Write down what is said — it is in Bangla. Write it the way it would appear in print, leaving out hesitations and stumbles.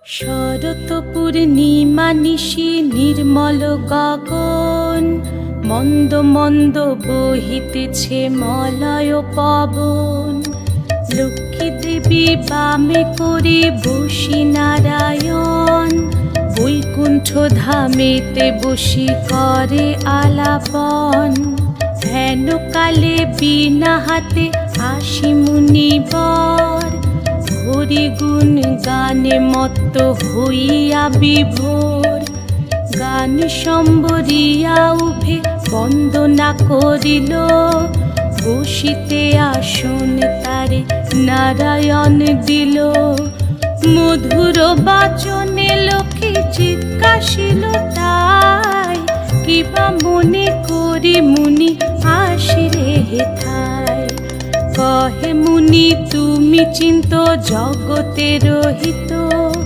শরৎ পূর্ণিমা নিশি নির্মল গগন, মন্দ মন্দ বহিতেছে মলয় পবন। লক্ষ্মী দেবী বামে করে বসি নারায়ণ, বৈকুণ্ঠ ধামেতে বসি করে আলাপন। হেন কালে বিনা হাতে আসি মুনিবর, হরিগুণ গানে মত্ত হইয়া বিভোর। গান সম্বরিয়া উভে বন্দনা করিল, বসিতে আসন তারে নারায়ণ দিল। মধুর বাচনে লোকে জিজ্ঞাসিল তাই, কিবা মনে করি মুনি আসিরে হেথায়। কহে মুনি তুমি চিন্ত জগতের হিত,